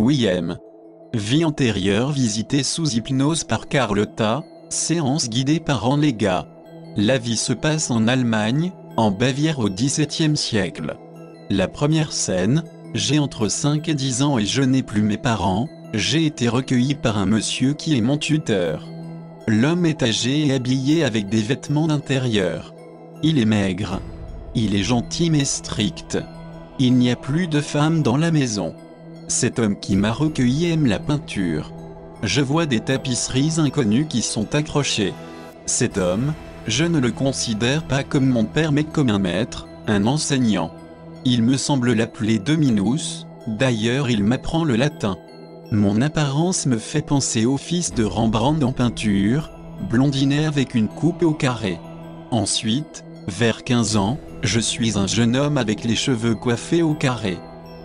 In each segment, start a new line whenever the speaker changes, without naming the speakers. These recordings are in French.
Louis M. Vie antérieure visitée sous hypnose par Carlotta, séance guidée par Anlega. La vie se passe en Allemagne, en Bavière au XVIIe siècle. La première scène, j'ai entre 5 et 10 ans et je n'ai plus mes parents, j'ai été recueilli par un monsieur qui est mon tuteur. L'homme est âgé et habillé avec des vêtements d'intérieur. Il est maigre. Il est gentil mais strict. Il n'y a plus de femmes dans la maison. Cet homme qui m'a recueilli aime la peinture. Je vois des tapisseries inconnues qui sont accrochées. Cet homme, je ne le considère pas comme mon père mais comme un maître, un enseignant. Il me semble l'appeler Dominus, d'ailleurs il m'apprend le latin. Mon apparence me fait penser au fils de Rembrandt en peinture, blondinet avec une coupe au carré. Ensuite, vers 15 ans, je suis un jeune homme avec les cheveux coiffés au carré.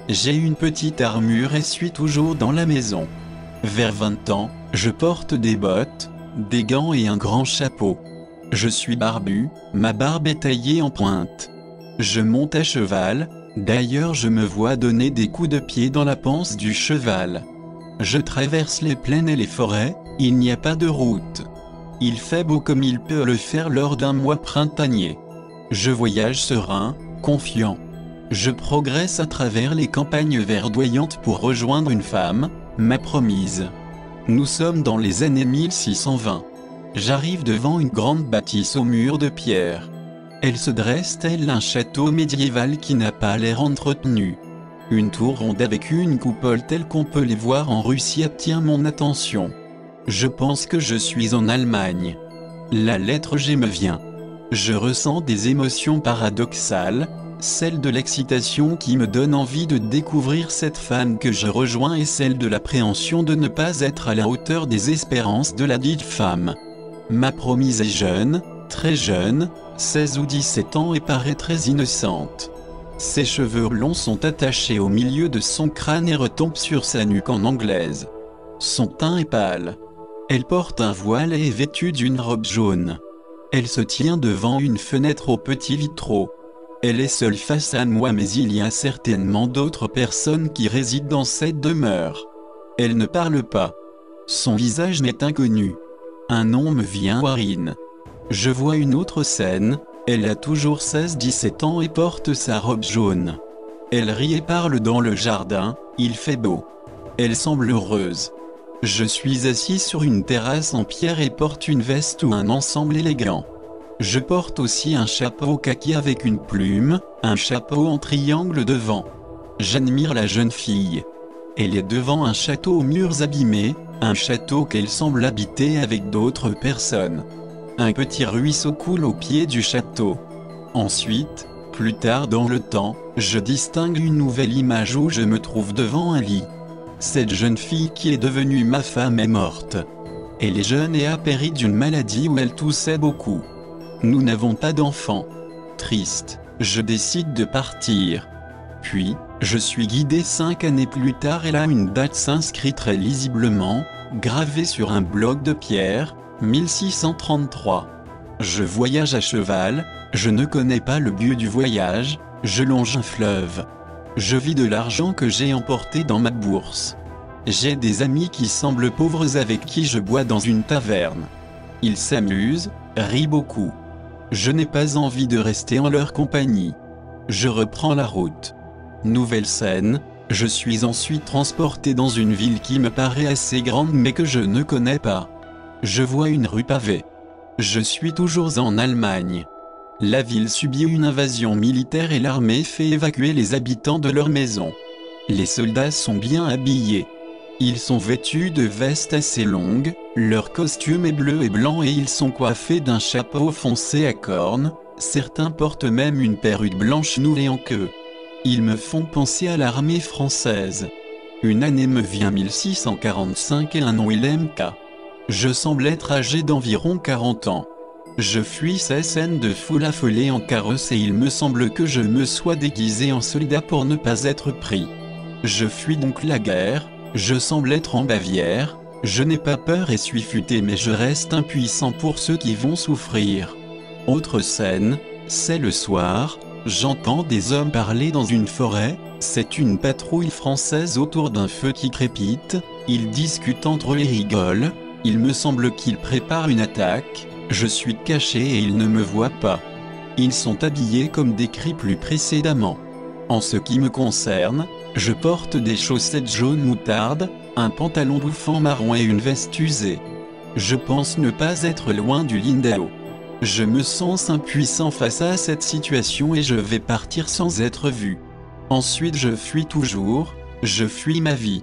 J'ai une petite armure et suis toujours dans la maison. Vers 20 ans, je porte des bottes, des gants et un grand chapeau. Je suis barbu, ma barbe est taillée en pointe. Je monte à cheval, d'ailleurs je me vois donner des coups de pied dans la panse du cheval. Je traverse les plaines et les forêts, il n'y a pas de route. Il fait beau comme il peut le faire lors d'un mois printanier. Je voyage serein, confiant. Je progresse à travers les campagnes verdoyantes pour rejoindre une femme, ma promise. Nous sommes dans les années 1620. J'arrive devant une grande bâtisse aux murs de pierre. Elle se dresse tel un château médiéval qui n'a pas l'air entretenu. Une tour ronde avec une coupole telle qu'on peut les voir en Russie attire mon attention. Je pense que je suis en Allemagne. La lettre G me vient. Je ressens des émotions paradoxales, celle de l'excitation qui me donne envie de découvrir cette femme que je rejoins et celle de l'appréhension de ne pas être à la hauteur des espérances de la dite femme. Ma promise est jeune, très jeune, 16 ou 17 ans et paraît très innocente. Ses cheveux longs sont attachés au milieu de son crâne et retombent sur sa nuque en anglaise. Son teint est pâle. Elle porte un voile et est vêtue d'une robe jaune. Elle se tient devant une fenêtre aux petits vitraux. Elle est seule face à moi mais il y a certainement d'autres personnes qui résident dans cette demeure. Elle ne parle pas. Son visage m'est inconnu. Un nom me vient, Warine. Je vois une autre scène, elle a toujours 16-17 ans et porte sa robe jaune. Elle rit et parle dans le jardin, il fait beau. Elle semble heureuse. Je suis assis sur une terrasse en pierre et porte une veste ou un ensemble élégant. Je porte aussi un chapeau kaki avec une plume, un chapeau en triangle devant. J'admire la jeune fille. Elle est devant un château aux murs abîmés, un château qu'elle semble habiter avec d'autres personnes. Un petit ruisseau coule au pied du château. Ensuite, plus tard dans le temps, je distingue une nouvelle image où je me trouve devant un lit. Cette jeune fille qui est devenue ma femme est morte. Elle est jeune et a péri d'une maladie où elle toussait beaucoup. Nous n'avons pas d'enfants. Triste, je décide de partir. Puis, je suis guidé 5 années plus tard et là une date s'inscrit très lisiblement, gravée sur un bloc de pierre, 1633. Je voyage à cheval, je ne connais pas le but du voyage, je longe un fleuve. Je vis de l'argent que j'ai emporté dans ma bourse. J'ai des amis qui semblent pauvres avec qui je bois dans une taverne. Ils s'amusent, rient beaucoup. Je n'ai pas envie de rester en leur compagnie. Je reprends la route. Nouvelle scène, je suis ensuite transporté dans une ville qui me paraît assez grande mais que je ne connais pas. Je vois une rue pavée. Je suis toujours en Allemagne. La ville subit une invasion militaire et l'armée fait évacuer les habitants de leur maison. Les soldats sont bien habillés. Ils sont vêtus de vestes assez longues, leur costume est bleu et blanc et ils sont coiffés d'un chapeau foncé à cornes, certains portent même une perruque blanche nouée en queue. Ils me font penser à l'armée française. Une année me vient 1645 et un nom Willem K. Je semble être âgé d'environ 40 ans. Je fuis ces scènes de foule affolée en carrosse et il me semble que je me sois déguisé en soldat pour ne pas être pris. Je fuis donc la guerre, je semble être en Bavière, je n'ai pas peur et suis futé mais je reste impuissant pour ceux qui vont souffrir. Autre scène, c'est le soir, j'entends des hommes parler dans une forêt, C'est une patrouille française autour d'un feu qui crépite, ils discutent entre eux et rigolent, il me semble qu'ils préparent une attaque, je suis caché et ils ne me voient pas. Ils sont habillés comme décrit plus précédemment. En ce qui me concerne, je porte des chaussettes jaune moutarde, un pantalon bouffant marron et une veste usée. Je pense ne pas être loin du Lindau. Je me sens impuissant face à cette situation et je vais partir sans être vu. Ensuite je fuis toujours, je fuis ma vie.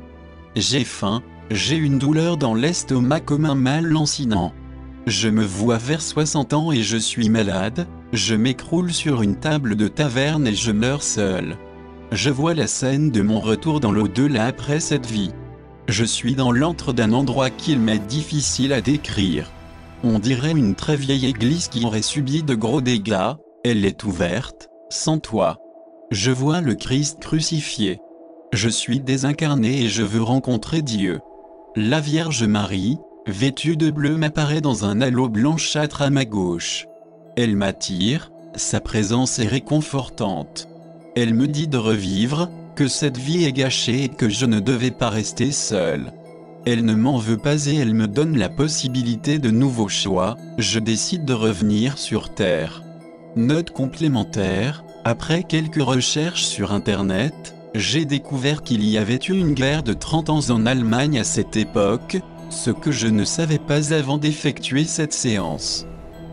J'ai faim, j'ai une douleur dans l'estomac comme un mal lancinant. Je me vois vers 60 ans et je suis malade, je m'écroule sur une table de taverne et je meurs seul. Je vois la scène de mon retour dans l'au-delà après cette vie. Je suis dans l'antre d'un endroit qu'il m'est difficile à décrire. On dirait une très vieille église qui aurait subi de gros dégâts, elle est ouverte, sans toit. Je vois le Christ crucifié. Je suis désincarné et je veux rencontrer Dieu. La Vierge Marie, vêtue de bleu m'apparaît dans un halo blanchâtre à ma gauche. Elle m'attire, sa présence est réconfortante. Elle me dit de revivre, que cette vie est gâchée et que je ne devais pas rester seul. Elle ne m'en veut pas et elle me donne la possibilité de nouveaux choix, je décide de revenir sur Terre. Note complémentaire, après quelques recherches sur Internet, j'ai découvert qu'il y avait eu une guerre de 30 ans en Allemagne à cette époque, ce que je ne savais pas avant d'effectuer cette séance.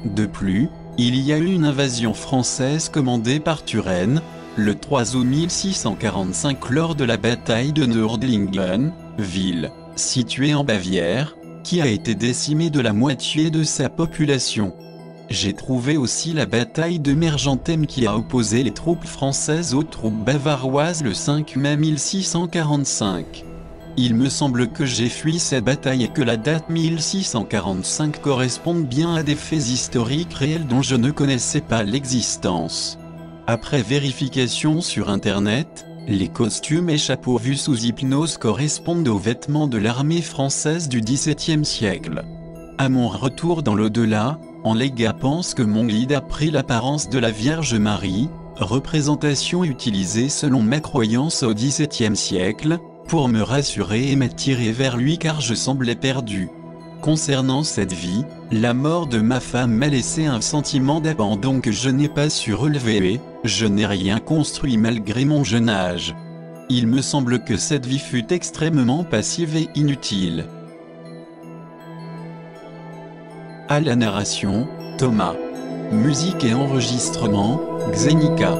De plus, il y a eu une invasion française commandée par Turenne, le 3 août 1645 lors de la bataille de Nördlingen, ville, située en Bavière, qui a été décimée de la moitié de sa population. J'ai trouvé aussi la bataille de Mergentheim qui a opposé les troupes françaises aux troupes bavaroises le 5 mai 1645. Il me semble que j'ai fui cette bataille et que la date 1645 corresponde bien à des faits historiques réels dont je ne connaissais pas l'existence. Après vérification sur Internet, les costumes et chapeaux vus sous hypnose correspondent aux vêtements de l'armée française du XVIIe siècle. À mon retour dans l'au-delà, Enlega pense que mon guide a pris l'apparence de la Vierge Marie, représentation utilisée selon ma croyance au XVIIe siècle, pour me rassurer et m'attirer vers lui car je semblais perdu. Concernant cette vie, la mort de ma femme m'a laissé un sentiment d'abandon que je n'ai pas su relever, je n'ai rien construit malgré mon jeune âge. Il me semble que cette vie fut extrêmement passive et inutile. À la narration, Thomas. Musique et enregistrement, Xenica.